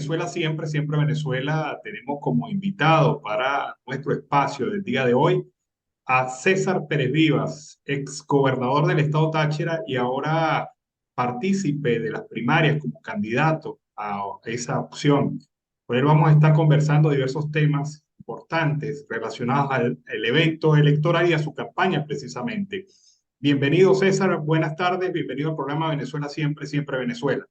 Venezuela siempre, siempre Venezuela, tenemos como invitado para nuestro espacio del día de hoy a César Pérez Vivas, ex gobernador del estado Táchira y ahora partícipe de las primarias como candidato a esa opción. Con él vamos a estar conversando diversos temas importantes relacionados al evento electoral y a su campaña precisamente. Bienvenido César, buenas tardes, bienvenido al programa Venezuela siempre, siempre Venezuela.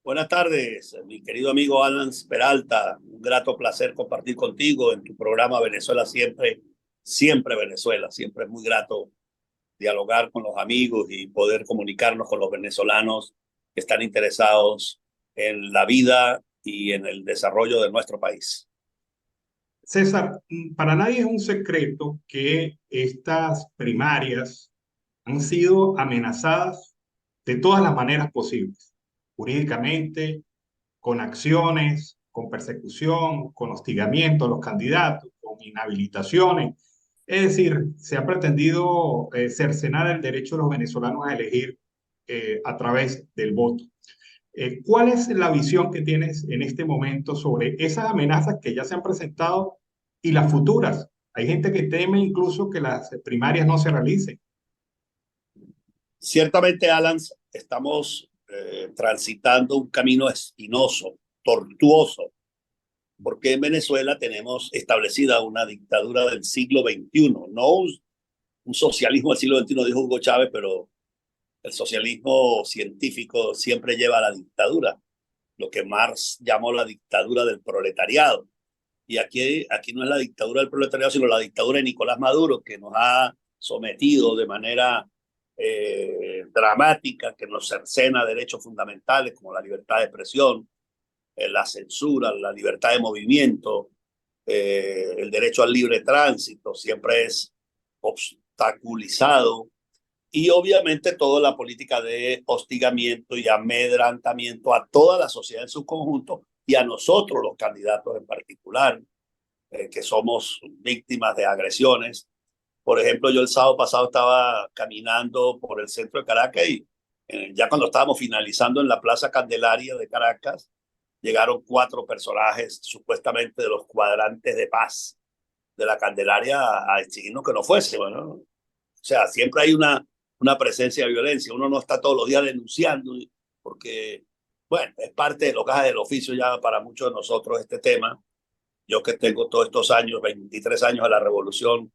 Buenas tardes, mi querido amigo Alan Peralta. Un grato placer compartir contigo en tu programa Venezuela Siempre, Siempre Venezuela. Siempre es muy grato dialogar con los amigos y poder comunicarnos con los venezolanos que están interesados en la vida y en el desarrollo de nuestro país. César, para nadie es un secreto que estas primarias han sido amenazadas de todas las maneras posibles, jurídicamente, con acciones, con persecución, con hostigamiento a los candidatos, con inhabilitaciones. Es decir, se ha pretendido cercenar el derecho de los venezolanos a elegir a través del voto. ¿Cuál es la visión que tienes en este momento sobre esas amenazas que ya se han presentado y las futuras? Hay gente que teme incluso que las primarias no se realicen. Ciertamente, Alan, estamos transitando un camino espinoso, tortuoso, porque en Venezuela tenemos establecida una dictadura del siglo XXI, no un socialismo del siglo XXI, dijo Hugo Chávez, pero el socialismo científico siempre lleva a la dictadura, lo que Marx llamó la dictadura del proletariado. Y aquí no es la dictadura del proletariado, sino la dictadura de Nicolás Maduro, que nos ha sometido de manera dramática, que nos cercena derechos fundamentales como la libertad de expresión, la censura, la libertad de movimiento, el derecho al libre tránsito, siempre es obstaculizado. Y obviamente toda la política de hostigamiento y amedrantamiento a toda la sociedad en su conjunto y a nosotros los candidatos en particular, que somos víctimas de agresiones. Por ejemplo, yo el sábado pasado estaba caminando por el centro de Caracas y ya cuando estábamos finalizando en la Plaza Candelaria de Caracas, llegaron 4 personajes supuestamente de los cuadrantes de paz de la Candelaria a exigirnos que no fuese. Bueno, o sea, siempre hay una presencia de violencia. Uno no está todos los días denunciando porque, bueno, es parte de lo que es del oficio ya para muchos de nosotros este tema. Yo que tengo todos estos años, 23 años de la revolución,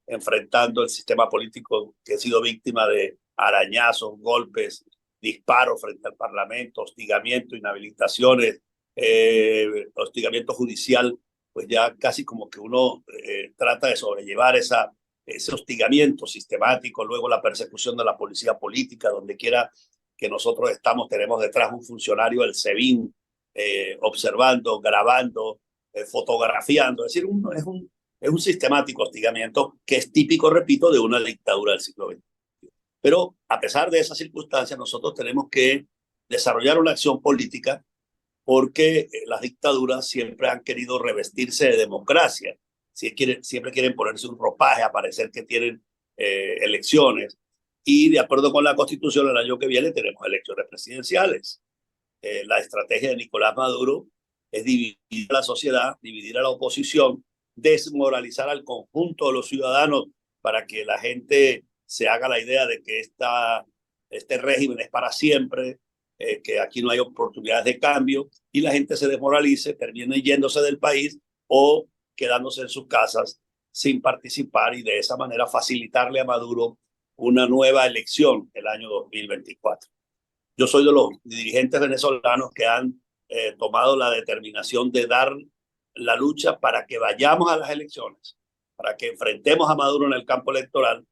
enfrentando el sistema político, que he sido víctima de arañazos, golpes, disparos frente al Parlamento, hostigamiento, inhabilitaciones, hostigamiento judicial, pues ya casi como que uno trata de sobrellevar ese hostigamiento sistemático, luego la persecución de la policía política, donde quiera que nosotros estamos, tenemos detrás un funcionario del SEBIN, observando, grabando, fotografiando, es decir, es un sistemático hostigamiento que es típico, repito, de una dictadura del siglo XX. Pero a pesar de esas circunstancias, nosotros tenemos que desarrollar una acción política porque las dictaduras siempre han querido revestirse de democracia, siempre quieren ponerse un ropaje, aparecer que tienen elecciones, y de acuerdo con la Constitución, el año que viene tenemos elecciones presidenciales. La estrategia de Nicolás Maduro es dividir a la sociedad, dividir a la oposición, desmoralizar al conjunto de los ciudadanos para que la gente se haga la idea de que este régimen es para siempre, que aquí no hay oportunidades de cambio, y la gente se desmoralice, termine yéndose del país o quedándose en sus casas sin participar, y de esa manera facilitarle a Maduro una nueva elección el año 2024. Yo soy de los dirigentes venezolanos que han tomado la determinación de dar la lucha para que vayamos a las elecciones, para que enfrentemos a Maduro en el campo electoral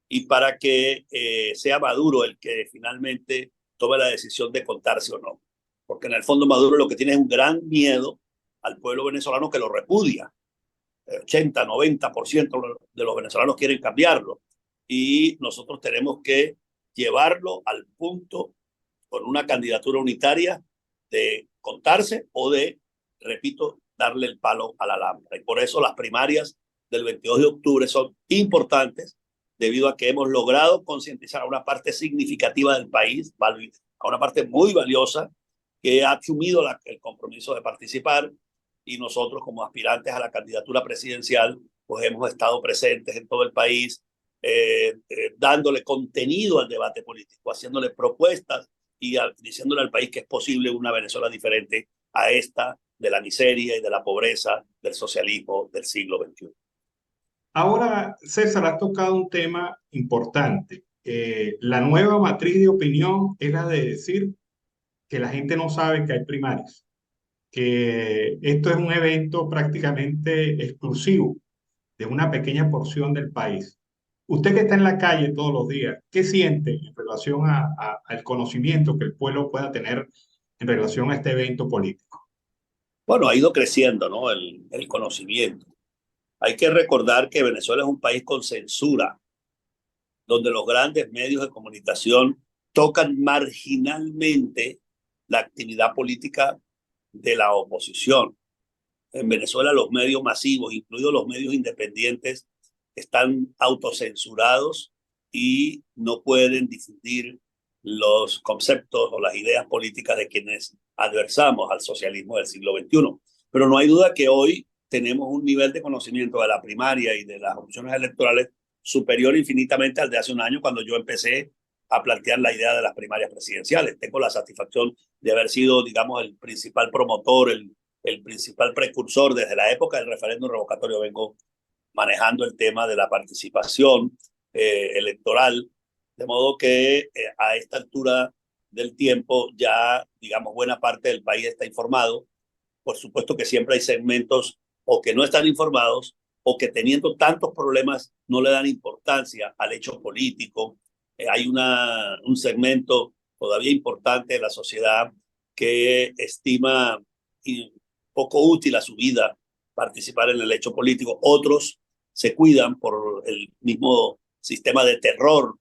y para que sea Maduro el que finalmente tome la decisión de contarse o no. Porque en el fondo Maduro lo que tiene es un gran miedo al pueblo venezolano, que lo repudia. 80-90% de los venezolanos quieren cambiarlo, y nosotros tenemos que llevarlo al punto con una candidatura unitaria de contarse o de, repito, darle el palo a la lámpara. Y por eso las primarias del 22 de octubre son importantes, debido a que hemos logrado concientizar a una parte significativa del país, a una parte muy valiosa, que ha asumido el compromiso de participar, y nosotros como aspirantes a la candidatura presidencial, pues hemos estado presentes en todo el país, dándole contenido al debate político, haciéndole propuestas y diciéndole al país que es posible una Venezuela diferente a esta de la miseria y de la pobreza del socialismo del siglo XXI. Ahora, César, has tocado un tema importante. La nueva matriz de opinión es la de decir que la gente no sabe que hay primarias, que esto es un evento prácticamente exclusivo de una pequeña porción del país. Usted que está en la calle todos los días, ¿qué siente en relación al conocimiento que el pueblo pueda tener en relación a este evento político? Bueno, ha ido creciendo, ¿no? El conocimiento. Hay que recordar que Venezuela es un país con censura, donde los grandes medios de comunicación tocan marginalmente la actividad política de la oposición. En Venezuela los medios masivos, incluidos los medios independientes, están autocensurados y no pueden difundir los conceptos o las ideas políticas de quienes adversamos al socialismo del siglo XXI. Pero no hay duda que hoy tenemos un nivel de conocimiento de la primaria y de las opciones electorales superior infinitamente al de hace un año, cuando yo empecé a plantear la idea de las primarias presidenciales. Tengo la satisfacción de haber sido, digamos, el principal promotor, el principal precursor desde la época del referéndum revocatorio. Vengo manejando el tema de la participación electoral, de modo que a esta altura del tiempo ya, digamos, buena parte del país está informado. Por supuesto que siempre hay segmentos o que no están informados o que teniendo tantos problemas no le dan importancia al hecho político. Hay un segmento todavía importante de la sociedad que estima poco útil a su vida participar en el hecho político. Otros se cuidan por el mismo sistema de terror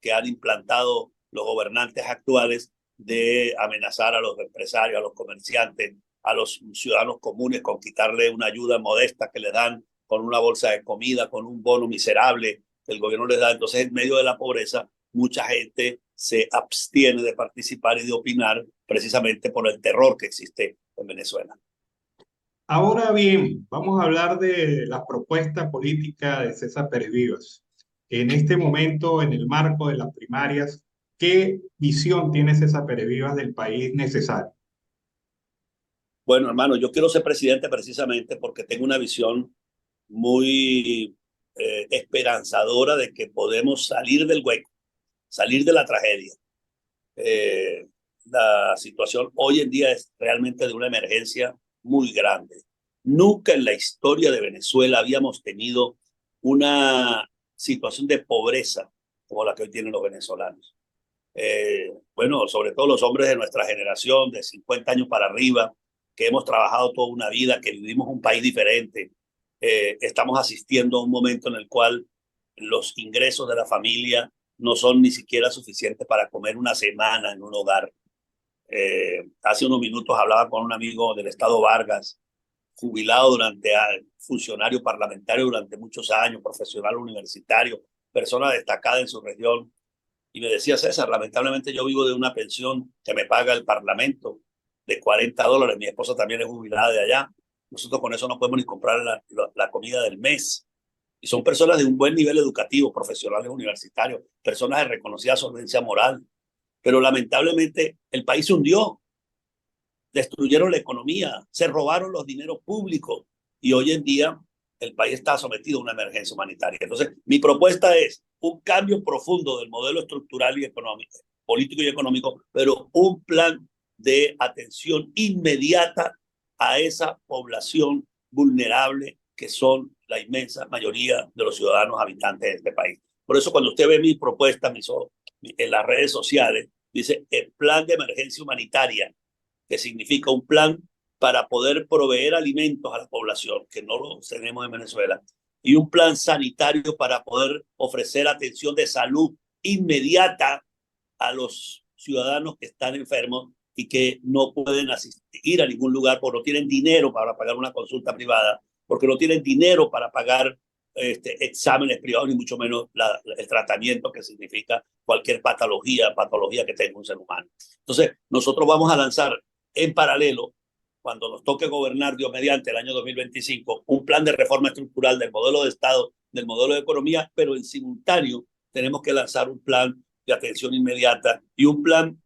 que han implantado los gobernantes actuales de amenazar a los empresarios, a los comerciantes, a los ciudadanos comunes con quitarle una ayuda modesta que le dan con una bolsa de comida, con un bono miserable que el gobierno les da. Entonces, en medio de la pobreza, mucha gente se abstiene de participar y de opinar precisamente por el terror que existe en Venezuela. Ahora bien, vamos a hablar de la propuesta política de César Pérez Vivas. En este momento, en el marco de las primarias, ¿qué visión tiene César Pérez Vivas del país necesario? Bueno, hermano, yo quiero ser presidente precisamente porque tengo una visión muy esperanzadora de que podemos salir del hueco, salir de la tragedia. Eh, la situación hoy en día es realmente de una emergencia muy grande. Nunca en la historia de Venezuela habíamos tenido una situación de pobreza como la que hoy tienen los venezolanos. Bueno, sobre todo los hombres de nuestra generación, de 50 años para arriba, que hemos trabajado toda una vida, que vivimos un país diferente, estamos asistiendo a un momento en el cual los ingresos de la familia no son ni siquiera suficientes para comer una semana en un hogar. Hace unos minutos hablaba con un amigo del estado Vargas, jubilado funcionario parlamentario durante muchos años, profesional universitario, persona destacada en su región, y me decía: César, lamentablemente yo vivo de una pensión que me paga el Parlamento de $40. Mi esposa también es jubilada de allá. Nosotros con eso no podemos ni comprar la comida del mes. Y son personas de un buen nivel educativo, profesionales universitarios, personas de reconocida solvencia moral. Pero lamentablemente el país se hundió, destruyeron la economía, se robaron los dineros públicos y hoy en día el país está sometido a una emergencia humanitaria. Entonces, mi propuesta es un cambio profundo del modelo estructural y económico, político y económico, pero un plan de atención inmediata a esa población vulnerable que son la inmensa mayoría de los ciudadanos habitantes de este país. Por eso cuando usted ve mi propuesta en las redes sociales, dice el plan de emergencia humanitaria, que significa un plan para poder proveer alimentos a la población, que no lo tenemos en Venezuela, y un plan sanitario para poder ofrecer atención de salud inmediata a los ciudadanos que están enfermos y que no pueden ir a ningún lugar porque no tienen dinero para pagar una consulta privada, porque no tienen dinero para pagar exámenes privados, ni mucho menos el tratamiento que significa cualquier patología que tenga un ser humano. Entonces, nosotros vamos a lanzar en paralelo, cuando nos toque gobernar, Dios mediante, el año 2025, un plan de reforma estructural del modelo de Estado, del modelo de economía, pero en simultáneo tenemos que lanzar un plan de atención inmediata y un plan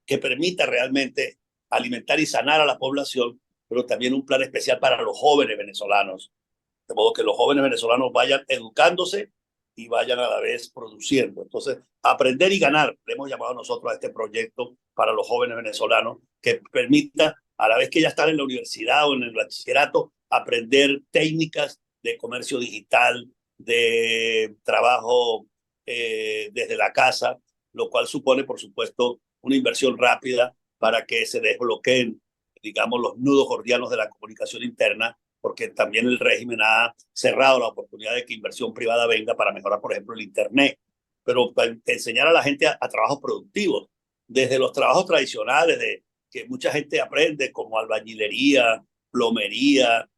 que permita realmente alimentar y sanar a la población, pero también un plan especial para los jóvenes venezolanos, de modo que los jóvenes venezolanos vayan educándose y vayan a la vez produciendo. Entonces, aprender y ganar, le hemos llamado nosotros a este proyecto para los jóvenes venezolanos, que permita, a la vez que ya están en la universidad o en el bachillerato, aprender técnicas de comercio digital, de trabajo desde la casa, lo cual supone, por supuesto, una inversión rápida para que se desbloqueen, digamos, los nudos gordianos de la comunicación interna, porque también el régimen ha cerrado la oportunidad de que inversión privada venga para mejorar, por ejemplo, el Internet, pero para enseñar a la gente a trabajos productivos, desde los trabajos tradicionales de que mucha gente aprende, como albañilería, plomería,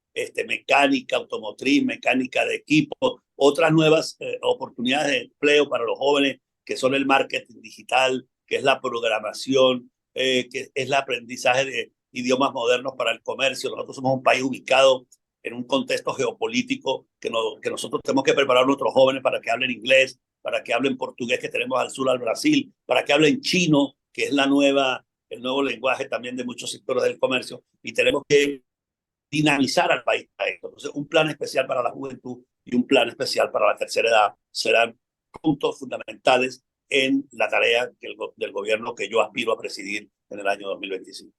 mecánica automotriz, mecánica de equipos, otras nuevas oportunidades de empleo para los jóvenes, que son el marketing digital, que es la programación, que es el aprendizaje de idiomas modernos para el comercio. Nosotros somos un país ubicado en un contexto geopolítico que nosotros tenemos que preparar a nuestros jóvenes para que hablen inglés, para que hablen portugués, que tenemos al sur al Brasil, para que hablen chino, que es el nuevo lenguaje también de muchos sectores del comercio, y tenemos que dinamizar al país para esto. Entonces, un plan especial para la juventud y un plan especial para la tercera edad serán puntos fundamentales en la tarea del gobierno que yo aspiro a presidir en el año 2025.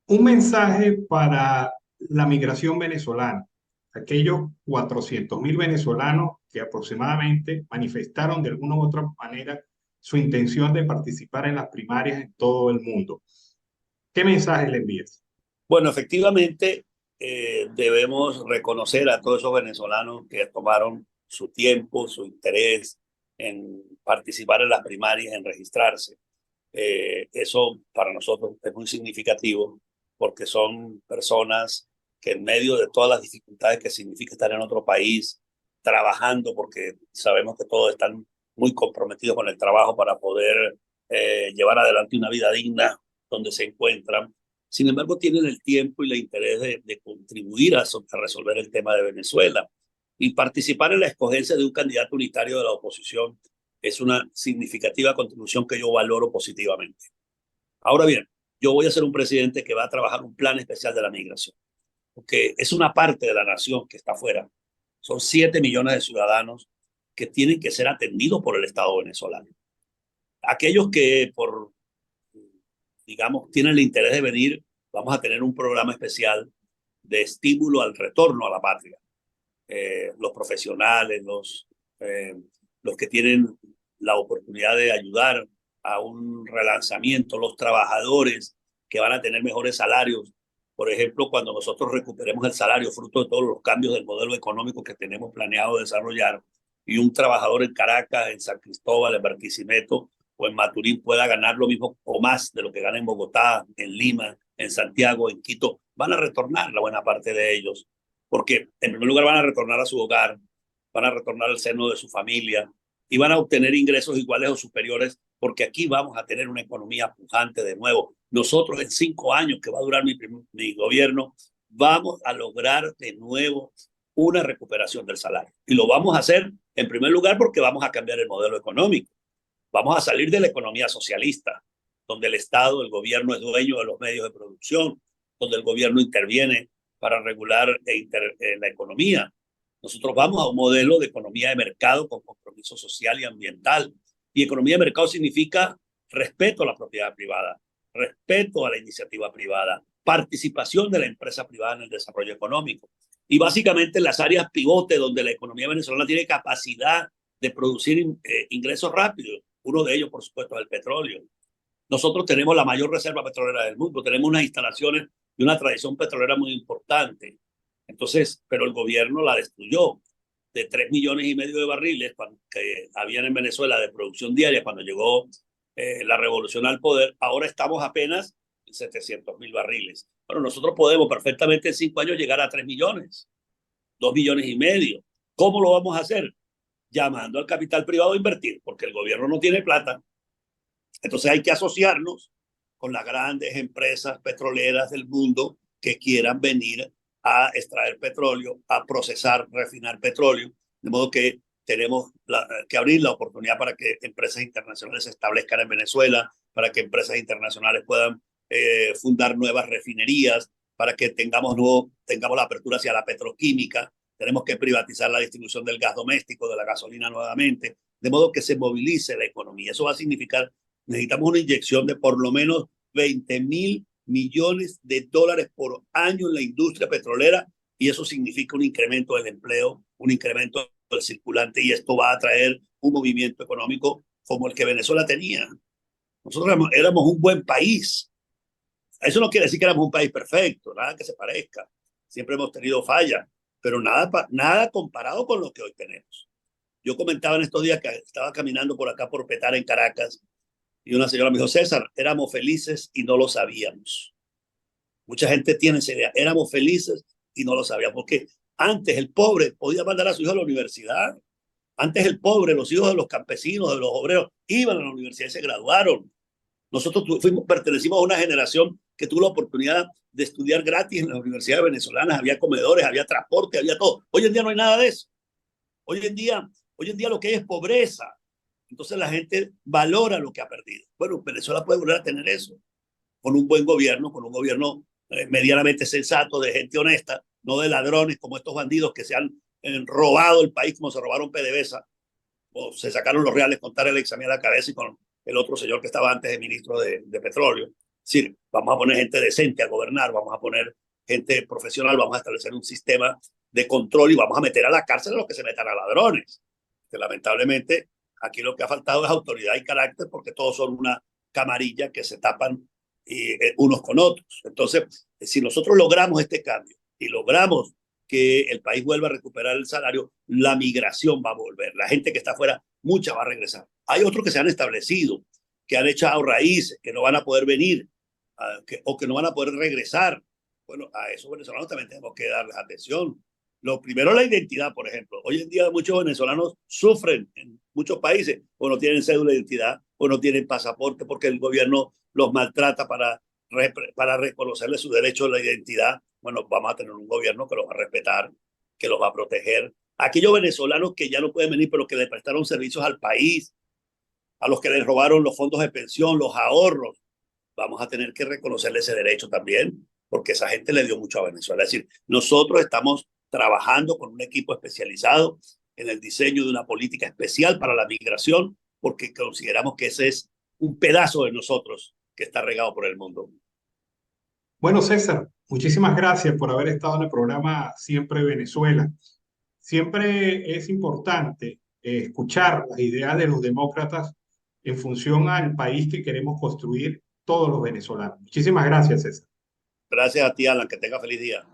Un mensaje para la migración venezolana, aquellos 400.000 venezolanos que aproximadamente manifestaron de alguna u otra manera su intención de participar en las primarias en todo el mundo. ¿Qué mensaje le envías? Bueno, efectivamente, debemos reconocer a todos esos venezolanos que tomaron su tiempo, su interés en participar en las primarias, en registrarse. Eso para nosotros es muy significativo porque son personas que en medio de todas las dificultades que significa estar en otro país, trabajando, porque sabemos que todos están muy comprometidos con el trabajo para poder llevar adelante una vida digna donde se encuentran. Sin embargo, tienen el tiempo y el interés de contribuir a resolver el tema de Venezuela y participar en la escogencia de un candidato unitario de la oposición es una significativa contribución que yo valoro positivamente. Ahora bien, yo voy a ser un presidente que va a trabajar un plan especial de la migración, porque es una parte de la nación que está afuera. Son 7 millones de ciudadanos que tienen que ser atendidos por el Estado venezolano. Aquellos que digamos, tienen el interés de venir, vamos a tener un programa especial de estímulo al retorno a la patria. Los profesionales, los que tienen la oportunidad de ayudar a un relanzamiento, los trabajadores que van a tener mejores salarios. Por ejemplo, cuando nosotros recuperemos el salario, fruto de todos los cambios del modelo económico que tenemos planeado desarrollar, y un trabajador en Caracas, en San Cristóbal, en Barquisimeto o en Maturín pueda ganar lo mismo o más de lo que gana en Bogotá, en Lima, en Santiago, en Quito, van a retornar la buena parte de ellos, porque en primer lugar van a retornar a su hogar, van a retornar al seno de su familia y van a obtener ingresos iguales o superiores, porque aquí vamos a tener una economía pujante de nuevo. Nosotros en 5 años que va a durar mi gobierno, vamos a lograr de nuevo una recuperación del salario. Y lo vamos a hacer en primer lugar porque vamos a cambiar el modelo económico. Vamos a salir de la economía socialista, donde el Estado, el gobierno es dueño de los medios de producción, donde el gobierno interviene para regular la economía. Nosotros vamos a un modelo de economía de mercado con compromiso social y ambiental. Y economía de mercado significa respeto a la propiedad privada, respeto a la iniciativa privada, participación de la empresa privada en el desarrollo económico. Y básicamente las áreas pivote donde la economía venezolana tiene capacidad de producir ingresos rápidos. Uno de ellos, por supuesto, es el petróleo. Nosotros tenemos la mayor reserva petrolera del mundo, tenemos unas instalaciones y una tradición petrolera muy importante. Entonces, pero el gobierno la destruyó. De 3,5 millones de barriles que habían en Venezuela de producción diaria cuando llegó la revolución al poder, ahora estamos apenas en 700.000 barriles. Bueno, nosotros podemos perfectamente en 5 años llegar a 3 millones, 2,5 millones. ¿Cómo lo vamos a hacer? Llamando al capital privado a invertir, porque el gobierno no tiene plata. Entonces hay que asociarnos con las grandes empresas petroleras del mundo que quieran venir a extraer petróleo, a procesar, refinar petróleo, de modo que tenemos que abrir la oportunidad para que empresas internacionales se establezcan en Venezuela, para que empresas internacionales puedan fundar nuevas refinerías, para que tengamos la apertura hacia la petroquímica. Tenemos que privatizar la distribución del gas doméstico, de la gasolina nuevamente, de modo que se movilice la economía. Eso va a significar, necesitamos una inyección de por lo menos 20.000 millones de dólares por año en la industria petrolera, y eso significa un incremento del empleo, un incremento del circulante, y esto va a traer un movimiento económico como el que Venezuela tenía. Nosotros éramos un buen país. Eso no quiere decir que éramos un país perfecto, nada que se parezca. Siempre hemos tenido fallas, pero nada comparado con lo que hoy tenemos. Yo comentaba en estos días que estaba caminando por acá por Petare en Caracas, y una señora me dijo: César, éramos felices y no lo sabíamos. Mucha gente tiene esa idea, éramos felices y no lo sabíamos, porque antes el pobre podía mandar a su hijo a la universidad. Antes el pobre, los hijos de los campesinos, de los obreros, iban a la universidad y se graduaron. Nosotros pertenecimos a una generación que tuvo la oportunidad de estudiar gratis en las universidades venezolanas. Había comedores, había transporte, había todo. Hoy en día no hay nada de eso. Hoy en día lo que hay es pobreza. Entonces la gente valora lo que ha perdido. Bueno, Venezuela puede volver a tener eso con un buen gobierno, con un gobierno medianamente sensato, de gente honesta, no de ladrones como estos bandidos que se han robado el país, como se robaron PDVSA, o se sacaron los reales con Tarek El Aissami a la cabeza y con el otro señor que estaba antes de ministro de Petróleo. Es decir, vamos a poner gente decente a gobernar, vamos a poner gente profesional, vamos a establecer un sistema de control y vamos a meter a la cárcel a los que se metan a ladrones. Que lamentablemente aquí lo que ha faltado es autoridad y carácter, porque todos son una camarilla que se tapan unos con otros. Entonces, si nosotros logramos este cambio y logramos que el país vuelva a recuperar el salario, la migración va a volver. La gente que está afuera, mucha va a regresar. Hay otros que se han establecido, que han echado raíces, que no van a poder venir o que no van a poder regresar. Bueno, a esos venezolanos también tenemos que darles atención. Lo primero es la identidad, por ejemplo. Hoy en día muchos venezolanos sufren en muchos países, o no tienen cédula de identidad, o no tienen pasaporte, porque el gobierno los maltrata para reconocerles su derecho a la identidad. Bueno, vamos a tener un gobierno que los va a respetar, que los va a proteger. Aquellos venezolanos que ya no pueden venir, pero que le prestaron servicios al país, a los que les robaron los fondos de pensión, los ahorros, vamos a tener que reconocerle ese derecho también, porque esa gente le dio mucho a Venezuela. Es decir, nosotros estamos trabajando con un equipo especializado en el diseño de una política especial para la migración, porque consideramos que ese es un pedazo de nosotros que está regado por el mundo. Bueno, César, muchísimas gracias por haber estado en el programa Siempre Venezuela. Siempre es importante escuchar las ideas de los demócratas en función al país que queremos construir todos los venezolanos. Muchísimas gracias, César. Gracias a ti, Alan, que tenga feliz día.